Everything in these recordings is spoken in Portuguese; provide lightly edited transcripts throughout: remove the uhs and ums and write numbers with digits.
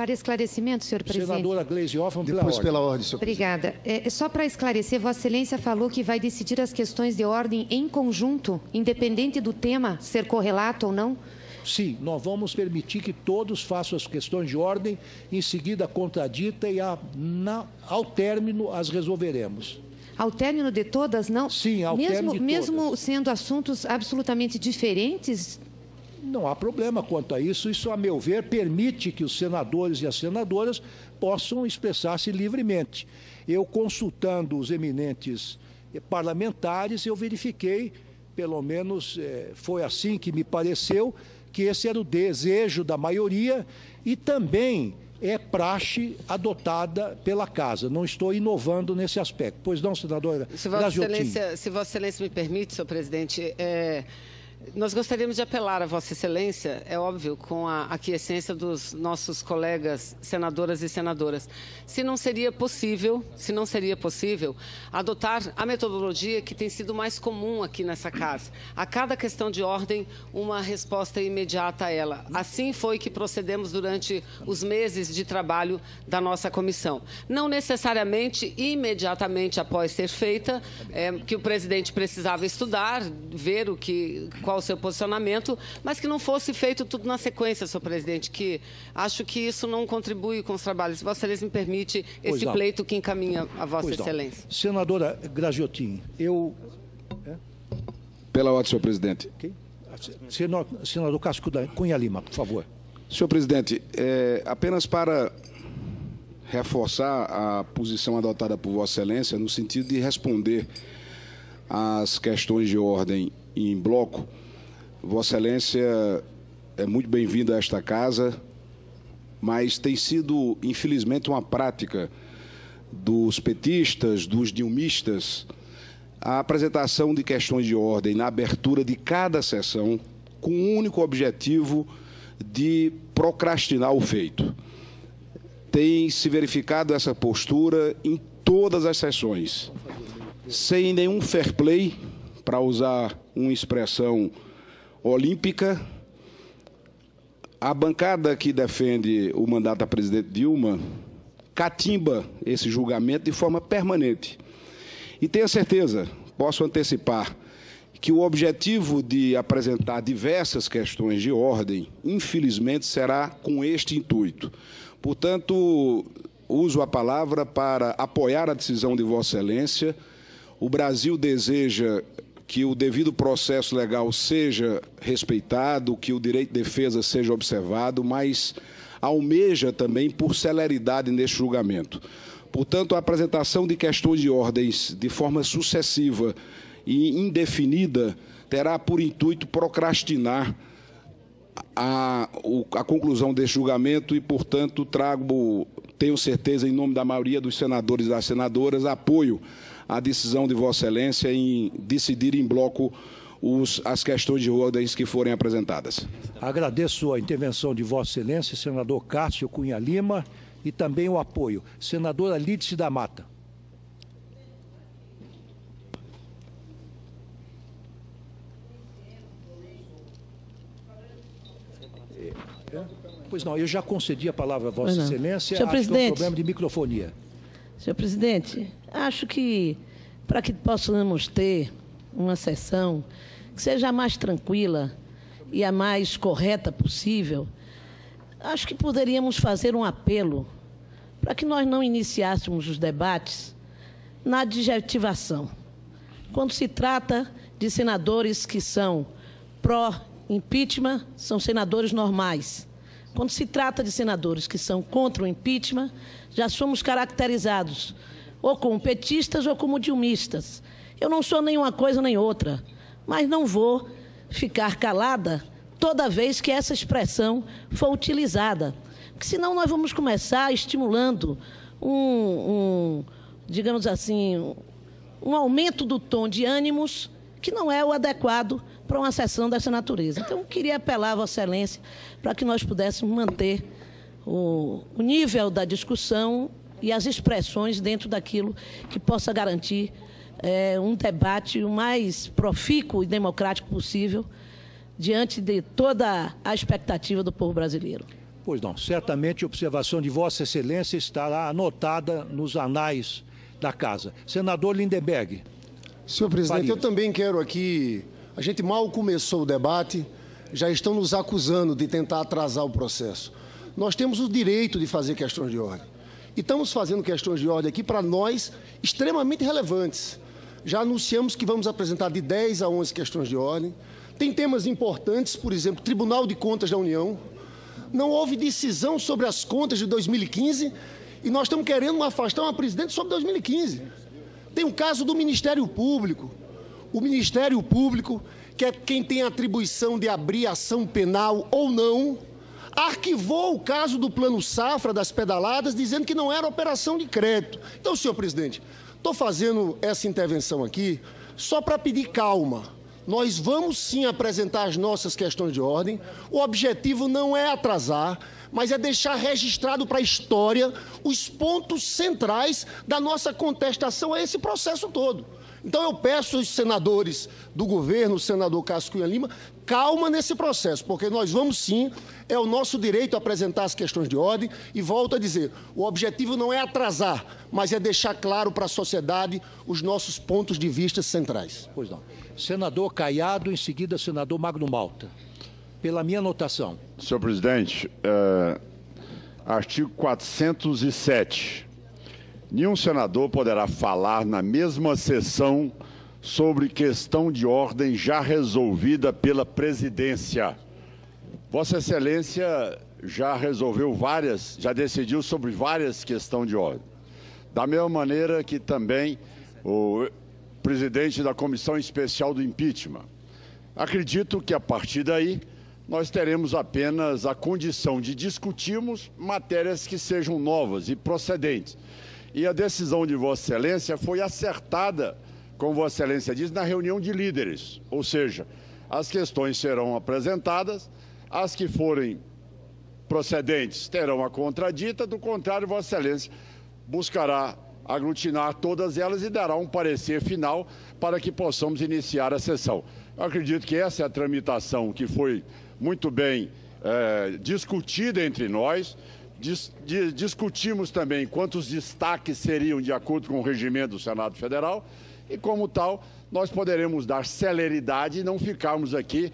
Para esclarecimento, senhor presidente. Senadora Gleisi Hoffmann, Depois pela ordem, senhor Obrigada. Só para esclarecer, Vossa Excelência falou que vai decidir as questões de ordem em conjunto, independente do tema ser correlato ou não? Sim, nós vamos permitir que todos façam as questões de ordem, em seguida contradita e ao término as resolveremos. Ao término de todas, não? Sim, ao término de todas. Mesmo sendo assuntos absolutamente diferentes? Não há problema quanto a isso. Isso, a meu ver, permite que os senadores e as senadoras possam expressar-se livremente. Eu, consultando os eminentes parlamentares, eu verifiquei, pelo menos foi assim que me pareceu, que esse era o desejo da maioria e também é praxe adotada pela Casa. Não estou inovando nesse aspecto. Pois não, senadora Graziotin? Se Vossa Excelência me permite, senhor presidente, nós gostaríamos de apelar a Vossa Excelência, é óbvio, com a aquiescência dos nossos colegas senadoras e senadoras, se não seria possível adotar a metodologia que tem sido mais comum aqui nessa casa. A cada questão de ordem, uma resposta imediata a ela. Assim foi que procedemos durante os meses de trabalho da nossa comissão. Não necessariamente imediatamente após ser feita, que o presidente precisava estudar, ver qual o seu posicionamento, mas que não fosse feito tudo na sequência, senhor presidente, que acho que isso não contribui com os trabalhos. Se Vossa Excelência me permite esse pleito que encaminha a Vossa Excelência. Senadora Graziotin, Pela ordem, senhor presidente. Okay. Senador Cássio Cunha Lima, por favor. Senhor presidente, apenas para reforçar a posição adotada por Vossa Excelência no sentido de responder às questões de ordem em bloco, Vossa Excelência é muito bem-vinda a esta casa, mas tem sido, infelizmente, uma prática dos petistas, dos dilmistas, a apresentação de questões de ordem na abertura de cada sessão com o único objetivo de procrastinar o feito. Tem se verificado essa postura em todas as sessões, sem nenhum fair play, para usar uma expressão olímpica. A bancada que defende o mandato da presidente Dilma catimba esse julgamento de forma permanente. E tenha certeza, posso antecipar, que o objetivo de apresentar diversas questões de ordem, infelizmente, será com este intuito. Portanto, uso a palavra para apoiar a decisão de Vossa Excelência. O Brasil deseja que o devido processo legal seja respeitado, que o direito de defesa seja observado, mas almeja também por celeridade neste julgamento. Portanto, a apresentação de questões de ordens de forma sucessiva e indefinida terá por intuito procrastinar a conclusão deste julgamento e, portanto, tenho certeza, em nome da maioria dos senadores e das senadoras, apoio a decisão de Vossa Excelência em decidir em bloco as questões de ordens que forem apresentadas. Agradeço a intervenção de Vossa Excelência, senador Cássio Cunha Lima, e também o apoio. Senadora Lídice da Mata. Pois não, eu já concedi a palavra a Vossa Excelência. Senhor presidente, um problema de microfonia. Senhor presidente, acho que para que possamos ter uma sessão que seja a mais tranquila e a mais correta possível, acho que poderíamos fazer um apelo para que nós não iniciássemos os debates na adjetivação. Quando se trata de senadores que são pró-impeachment, são senadores normais. Quando se trata de senadores que são contra o impeachment, já somos caracterizados ou como petistas ou como dilmistas. Eu não sou nenhuma coisa nem outra, mas não vou ficar calada toda vez que essa expressão for utilizada. Porque senão nós vamos começar estimulando digamos assim, um aumento do tom de ânimos que não é o adequado para uma sessão dessa natureza. Então, eu queria apelar a Vossa Excelência para que nós pudéssemos manter o nível da discussão e as expressões dentro daquilo que possa garantir um debate o mais profícuo e democrático possível diante de toda a expectativa do povo brasileiro. Pois não. Certamente a observação de Vossa Excelência estará anotada nos anais da Casa. Senador Lindenberg. Senhor presidente, eu também quero aqui... A gente mal começou o debate, já estão nos acusando de tentar atrasar o processo. Nós temos o direito de fazer questões de ordem. E estamos fazendo questões de ordem aqui para nós extremamente relevantes. Já anunciamos que vamos apresentar de 10 a 11 questões de ordem. Tem temas importantes, por exemplo, Tribunal de Contas da União. Não houve decisão sobre as contas de 2015 e nós estamos querendo afastar uma presidente sobre 2015. Tem o caso do Ministério Público. O Ministério Público, que é quem tem a atribuição de abrir ação penal ou não, arquivou o caso do Plano Safra das pedaladas, dizendo que não era operação de crédito. Então, senhor presidente, estou fazendo essa intervenção aqui só para pedir calma. Nós vamos sim apresentar as nossas questões de ordem. O objetivo não é atrasar, mas é deixar registrado para a história os pontos centrais da nossa contestação a esse processo todo. Então, eu peço aos senadores do governo, o senador Cássio Cunha Lima, calma nesse processo, porque nós vamos sim, é o nosso direito a apresentar as questões de ordem, e volto a dizer, o objetivo não é atrasar, mas é deixar claro para a sociedade os nossos pontos de vista centrais. Pois não. Senador Caiado, em seguida, senador Magno Malta. Pela minha anotação. Senhor presidente, artigo 407. Nenhum senador poderá falar na mesma sessão sobre questão de ordem já resolvida pela presidência. Vossa Excelência já resolveu já decidiu sobre várias questões de ordem. Da mesma maneira que também o presidente da Comissão Especial do Impeachment. Acredito que, a partir daí, nós teremos apenas a condição de discutirmos matérias que sejam novas e procedentes. E a decisão de Vossa Excelência foi acertada, como Vossa Excelência diz, na reunião de líderes. Ou seja, as questões serão apresentadas, as que forem procedentes terão a contradita, do contrário, Vossa Excelência buscará aglutinar todas elas e dará um parecer final para que possamos iniciar a sessão. Eu acredito que essa é a tramitação que foi muito bem discutida entre nós. Discutimos também quantos destaques seriam de acordo com o regimento do Senado Federal e, como tal, nós poderemos dar celeridade e não ficarmos aqui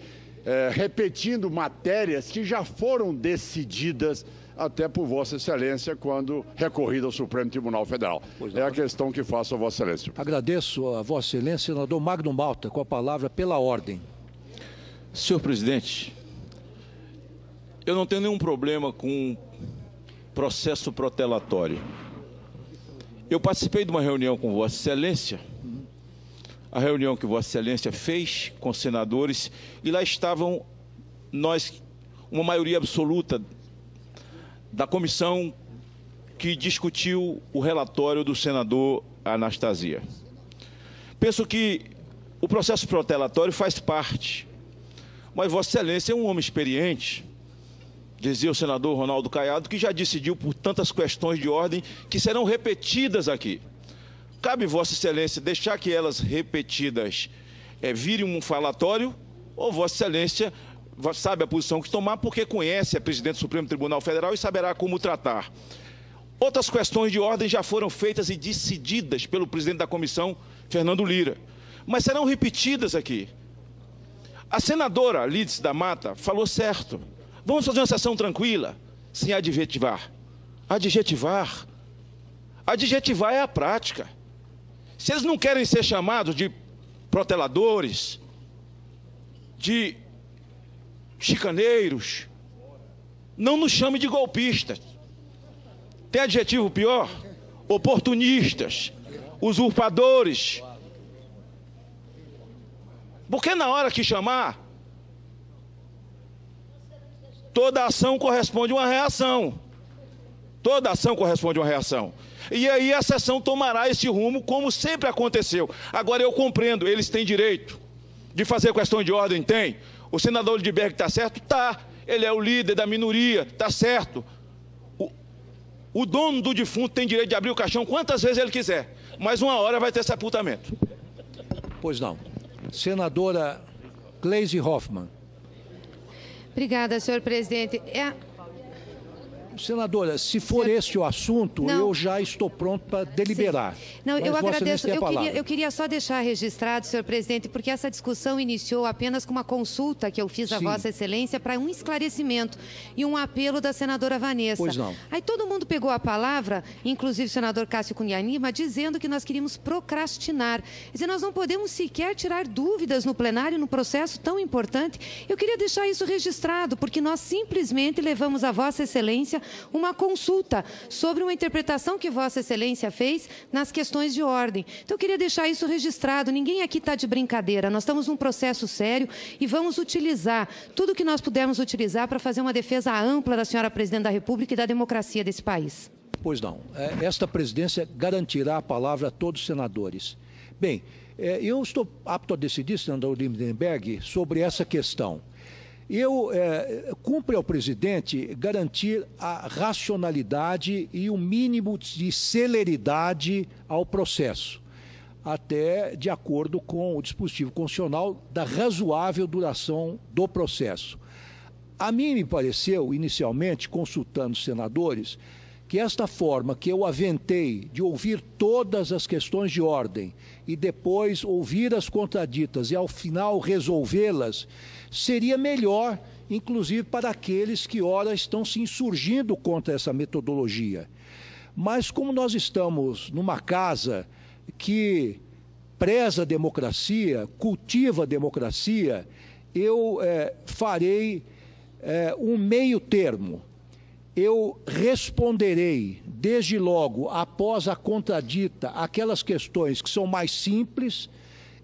repetindo matérias que já foram decididas até por Vossa Excelência quando recorrida ao Supremo Tribunal Federal. É a questão que faço a Vossa Excelência. Agradeço a Vossa Excelência, senador Magno Malta, com a palavra pela ordem. Senhor presidente, eu não tenho nenhum problema com processo protelatório. Eu participei de uma reunião com Vossa Excelência, a reunião que Vossa Excelência fez com senadores, e lá estavam nós, uma maioria absoluta da comissão que discutiu o relatório do senador Anastasia. Penso que o processo protelatório faz parte, mas Vossa Excelência é um homem experiente, dizia o senador Ronaldo Caiado, que já decidiu por tantas questões de ordem que serão repetidas aqui. Cabe Vossa Excelência deixar que elas repetidas virem um falatório, ou Vossa Excelência sabe a posição que tomar, porque conhece a presidente do Supremo Tribunal Federal e saberá como tratar. Outras questões de ordem já foram feitas e decididas pelo presidente da comissão, Fernando Lira, mas serão repetidas aqui. A senadora Lídice da Mata falou certo. Vamos fazer uma sessão tranquila, sem adjetivar. Adjetivar? Adjetivar é a prática. Se eles não querem ser chamados de proteladores, de chicaneiros, não nos chame de golpistas. Tem adjetivo pior? Oportunistas, usurpadores. Porque na hora que chamar, toda ação corresponde a uma reação. Toda ação corresponde a uma reação. E aí a sessão tomará esse rumo, como sempre aconteceu. Agora eu compreendo, eles têm direito de fazer questão de ordem, tem. O senador Lindenberg está certo? Está. Ele é o líder da minoria, está certo. O dono do defunto tem direito de abrir o caixão quantas vezes ele quiser, mas uma hora vai ter sepultamento. Pois não. Senadora Gleisi Hoffmann. Obrigada, senhor presidente. Senadora, se for este o assunto, não, eu já estou pronto para deliberar. Sim. Não, eu agradeço. Eu queria só deixar registrado, senhor presidente, porque essa discussão iniciou apenas com uma consulta que eu fiz a Vossa Excelência para um esclarecimento e um apelo da senadora Vanessa. Pois não. Aí todo mundo pegou a palavra, inclusive o senador Cássio Cunha Lima, dizendo que nós queríamos procrastinar. Quer dizer, nós não podemos sequer tirar dúvidas no plenário, num processo tão importante. Eu queria deixar isso registrado, porque nós simplesmente levamos a Vossa Excelência uma consulta sobre uma interpretação que Vossa Excelência fez nas questões de ordem. Então, eu queria deixar isso registrado. Ninguém aqui está de brincadeira. Nós estamos num processo sério e vamos utilizar tudo que nós pudermos utilizar para fazer uma defesa ampla da senhora Presidente da República e da democracia desse país. Pois não. Esta presidência garantirá a palavra a todos os senadores. Bem, eu estou apto a decidir, senador Lindenberg, sobre essa questão. Cumpre ao presidente garantir a racionalidade e o mínimo de celeridade ao processo, até de acordo com o dispositivo constitucional da razoável duração do processo. A mim me pareceu, inicialmente, consultando os senadores, que esta forma que eu aventei de ouvir todas as questões de ordem e depois ouvir as contraditas e, ao final, resolvê-las, seria melhor, inclusive para aqueles que, ora, estão se insurgindo contra essa metodologia. Mas, como nós estamos numa casa que preza a democracia, cultiva a democracia, eu farei um meio termo. Eu responderei, desde logo, após a contradita, aquelas questões que são mais simples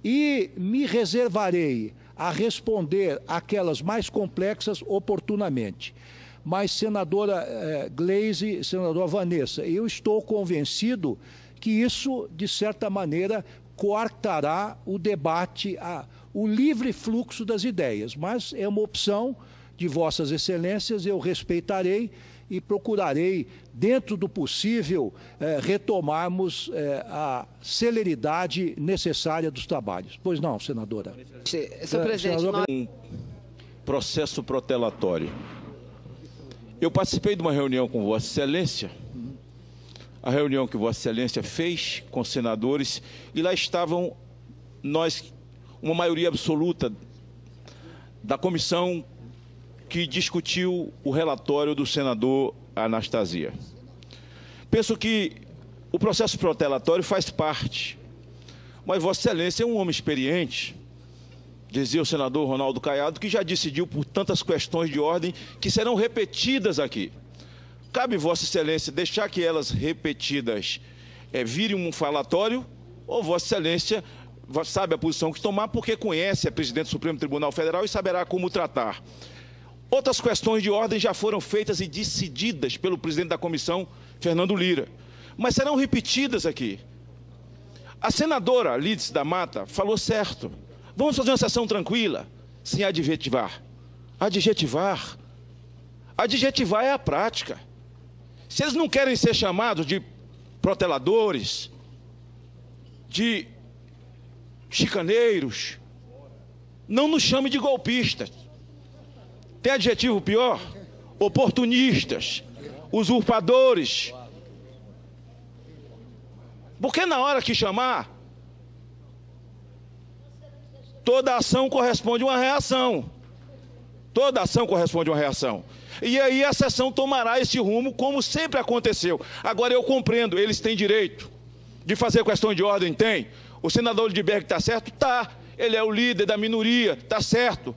e me reservarei a responder aquelas mais complexas oportunamente. Mas, senadora Gleisi, senadora Vanessa, eu estou convencido que isso, de certa maneira, coartará o debate, o livre fluxo das ideias. Mas é uma opção de Vossas Excelências, eu respeitarei e procurarei, dentro do possível, retomarmos a celeridade necessária dos trabalhos. Pois não, senadora? Senhor presidente, um processo protelatório. Eu participei de uma reunião com Vossa Excelência, a reunião que Vossa Excelência fez com os senadores, e lá estavam nós, uma maioria absoluta da comissão que discutiu o relatório do senador Anastasia. Penso que o processo protelatório faz parte, mas Vossa Excelência é um homem experiente, dizia o senador Ronaldo Caiado, que já decidiu por tantas questões de ordem que serão repetidas aqui. Cabe Vossa Excelência deixar que elas repetidas virem um falatório, ou Vossa Excelência sabe a posição que tomar, porque conhece a presidente do Supremo Tribunal Federal e saberá como tratar. Outras questões de ordem já foram feitas e decididas pelo presidente da comissão, Fernando Lira, mas serão repetidas aqui. A senadora Lídice da Mata falou certo. Vamos fazer uma sessão tranquila, sem adjetivar. Adjetivar? Adjetivar é a prática. Se eles não querem ser chamados de proteladores, de chicaneiros, não nos chame de golpistas. Tem adjetivo pior? Oportunistas, usurpadores. Porque na hora que chamar, toda ação corresponde a uma reação. Toda ação corresponde a uma reação. E aí a sessão tomará esse rumo, como sempre aconteceu. Agora eu compreendo, eles têm direito de fazer questão de ordem? Tem. O senador Lindbergh está certo? Está. Ele é o líder da minoria, está certo.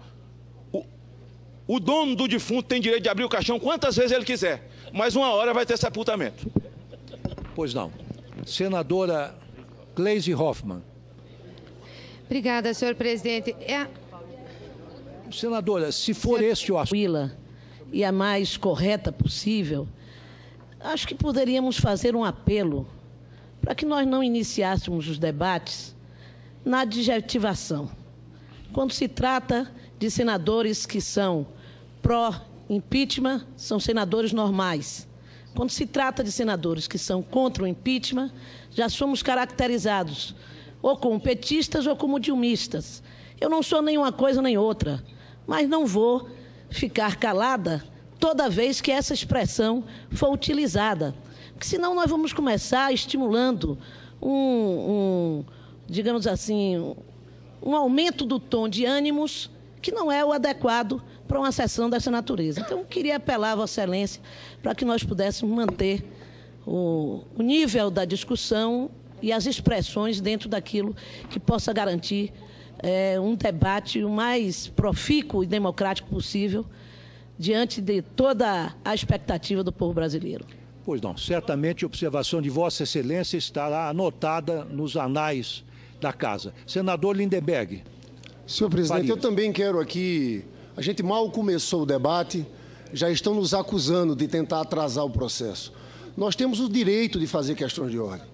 O dono do defunto tem direito de abrir o caixão quantas vezes ele quiser, mas uma hora vai ter sepultamento. Pois não. Senadora Gleisi Hoffmann. Obrigada, senhor presidente. Senadora, se for este o assunto e a mais correta possível, acho que poderíamos fazer um apelo para que nós não iniciássemos os debates na adjetivação. Quando se trata de senadores que são pró-impeachment, são senadores normais. Quando se trata de senadores que são contra o impeachment, já somos caracterizados ou como petistas ou como dilmistas. Eu não sou nem uma coisa nem outra, mas não vou ficar calada toda vez que essa expressão for utilizada. Porque senão nós vamos começar estimulando digamos assim, um aumento do tom de ânimos que não é o adequado para uma sessão dessa natureza. Então, queria apelar a Vossa Excelência para que nós pudéssemos manter o nível da discussão e as expressões dentro daquilo que possa garantir um debate o mais profícuo e democrático possível diante de toda a expectativa do povo brasileiro. Pois não, certamente a observação de Vossa Excelência estará anotada nos anais da Casa. Senador Lindenberg. Senhor presidente, eu também quero aqui... A gente mal começou o debate, já estão nos acusando de tentar atrasar o processo. Nós temos o direito de fazer questões de ordem.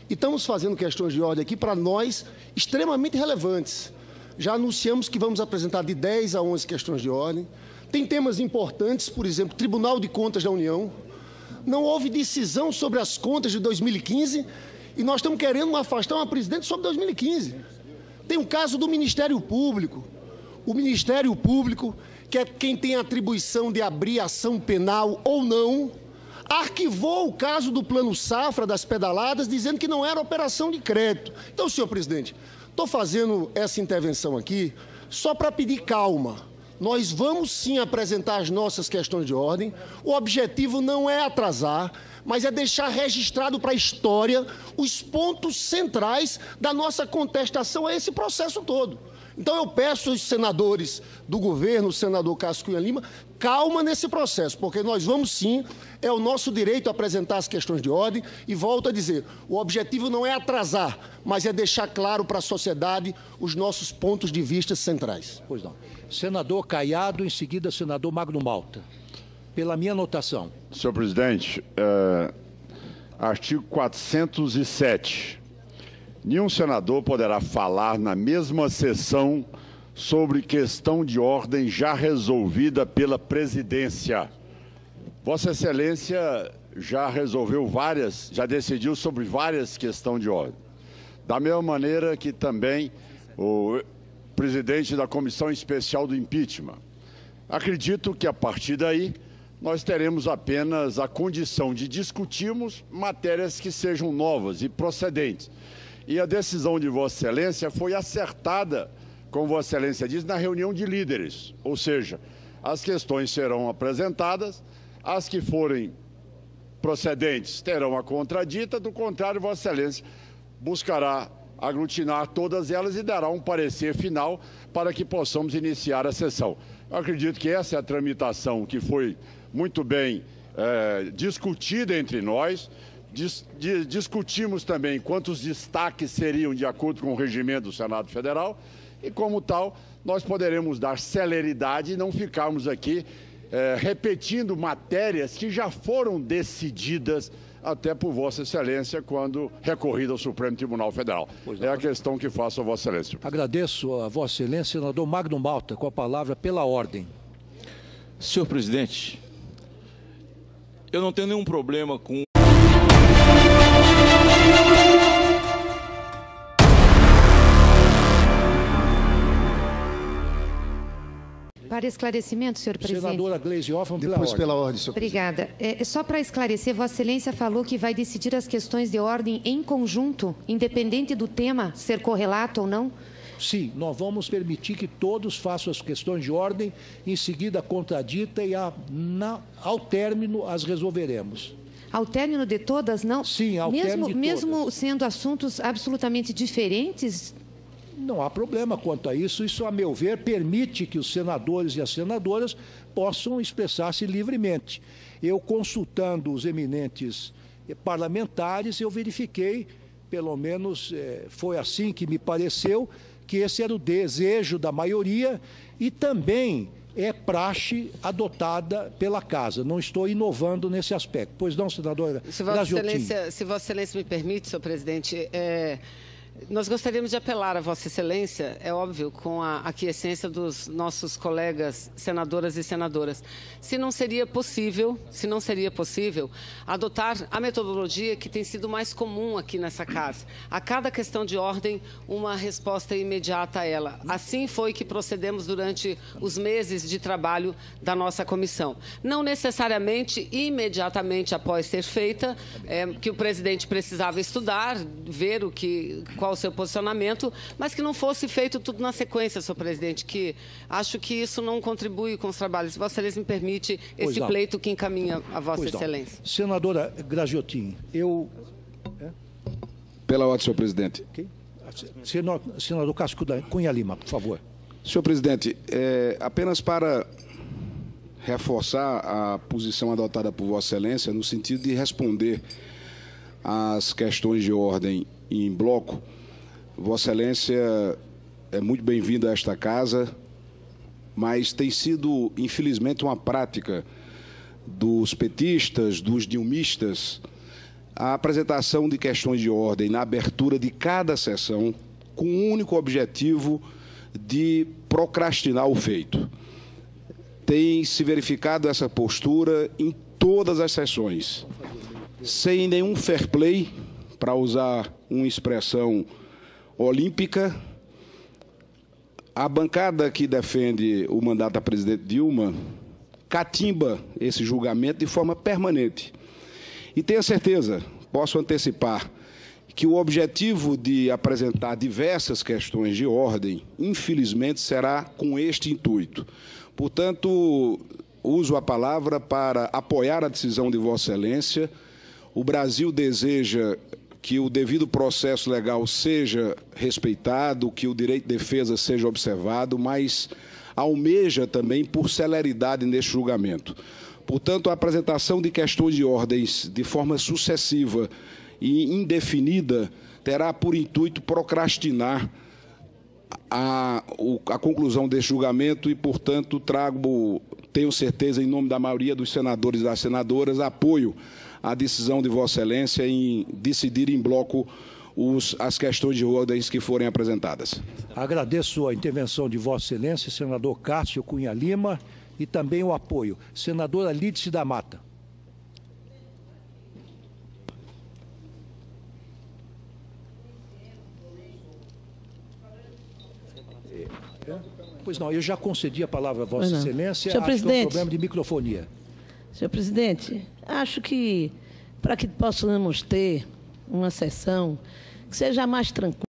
E estamos fazendo questões de ordem aqui, para nós, extremamente relevantes. Já anunciamos que vamos apresentar de 10 a 11 questões de ordem. Tem temas importantes, por exemplo, Tribunal de Contas da União. Não houve decisão sobre as contas de 2015 e nós estamos querendo afastar uma presidente sobre 2015. Tem o caso do Ministério Público. O Ministério Público, que é quem tem a atribuição de abrir ação penal ou não, arquivou o caso do Plano Safra das pedaladas, dizendo que não era operação de crédito. Então, senhor presidente, estou fazendo essa intervenção aqui só para pedir calma. Nós vamos sim apresentar as nossas questões de ordem. O objetivo não é atrasar, mas é deixar registrado para a história os pontos centrais da nossa contestação a esse processo todo. Então, eu peço aos senadores do governo, o senador Cássio Cunha Lima, calma nesse processo, porque nós vamos sim, é o nosso direito apresentar as questões de ordem, e volto a dizer, o objetivo não é atrasar, mas é deixar claro para a sociedade os nossos pontos de vista centrais. Pois não. Senador Caiado, em seguida, senador Magno Malta. Pela minha anotação. Senhor presidente, artigo 407. Nenhum senador poderá falar na mesma sessão sobre questão de ordem já resolvida pela presidência. Vossa Excelência já resolveu já decidiu sobre várias questões de ordem. Da mesma maneira que também o presidente da Comissão Especial do Impeachment. Acredito que, a partir daí, nós teremos apenas a condição de discutirmos matérias que sejam novas e procedentes. E a decisão de Vossa Excelência foi acertada, como Vossa Excelência diz, na reunião de líderes. Ou seja, as questões serão apresentadas, as que forem procedentes terão a contradita, do contrário, Vossa Excelência buscará aglutinar todas elas e dará um parecer final para que possamos iniciar a sessão. Eu acredito que essa é a tramitação que foi muito bem discutida entre nós. Discutimos também quantos destaques seriam de acordo com o regimento do Senado Federal e, como tal, nós poderemos dar celeridade e não ficarmos aqui repetindo matérias que já foram decididas até por Vossa Excelência quando recorrida ao Supremo Tribunal Federal. É a questão que faço a Vossa Excelência. Agradeço a Vossa Excelência, senador Magno Malta, com a palavra pela ordem. Senhor presidente, eu não tenho nenhum problema com... Para esclarecimento, senhor presidente. Senadora Gleisi Hoffmann, depois pela ordem, senhor Obrigada. Só para esclarecer, Vossa Excelência falou que vai decidir as questões de ordem em conjunto, independente do tema ser correlato ou não? Sim, nós vamos permitir que todos façam as questões de ordem, em seguida a contradita e ao término as resolveremos. Ao término de todas, não? Sim, ao término de todas. Mesmo sendo assuntos absolutamente diferentes? Não há problema quanto a isso. Isso, a meu ver, permite que os senadores e as senadoras possam expressar-se livremente. Eu, consultando os eminentes parlamentares, eu verifiquei, pelo menos foi assim que me pareceu, que esse era o desejo da maioria e também é praxe adotada pela Casa. Não estou inovando nesse aspecto. Pois não, senadora Graziotin? Se Vossa Excelência me permite, senhor presidente, Nós gostaríamos de apelar a Vossa Excelência, é óbvio, com a aquiescência dos nossos colegas senadoras e senadoras, se não seria possível adotar a metodologia que tem sido mais comum aqui nessa casa. A cada questão de ordem, uma resposta imediata a ela. Assim foi que procedemos durante os meses de trabalho da nossa comissão. Não necessariamente imediatamente após ser feita, que o presidente precisava estudar, ver qual o seu posicionamento, mas que não fosse feito tudo na sequência, senhor presidente, que acho que isso não contribui com os trabalhos. Vossa Excelência me permite esse pleito que encaminha a Vossa Excelência. Senadora Graziotin, Pela ordem, senhor presidente. Okay. Senador Cássio Cunha Lima, por favor. Senhor presidente, apenas para reforçar a posição adotada por Vossa Excelência no sentido de responder às questões de ordem em bloco, Vossa Excelência é muito bem-vindo a esta casa, mas tem sido, infelizmente, uma prática dos petistas, dos dilmistas, a apresentação de questões de ordem na abertura de cada sessão com o único objetivo de procrastinar o feito. Tem se verificado essa postura em todas as sessões, sem nenhum fair play, para usar uma expressão olímpica. A bancada que defende o mandato da presidente Dilma catimba esse julgamento de forma permanente. E tenha certeza, posso antecipar, que o objetivo de apresentar diversas questões de ordem, infelizmente, será com este intuito. Portanto, uso a palavra para apoiar a decisão de Vossa Excelência. O Brasil deseja que o devido processo legal seja respeitado, que o direito de defesa seja observado, mas almeja também por celeridade neste julgamento. Portanto, a apresentação de questões de ordens de forma sucessiva e indefinida terá por intuito procrastinar a conclusão deste julgamento e, portanto, tenho certeza, em nome da maioria dos senadores e das senadoras, apoio à decisão de Vossa Excelência em decidir em bloco as questões de ordens que forem apresentadas. Agradeço a intervenção de Vossa Excelência, senador Cássio Cunha Lima, e também o apoio. Senadora Lídice da Mata. Pois não, eu já concedi a palavra a Vossa Excelência. Senhor presidente, que é um problema de microfonia. Senhor presidente, acho que para que possamos ter uma sessão que seja mais tranquila,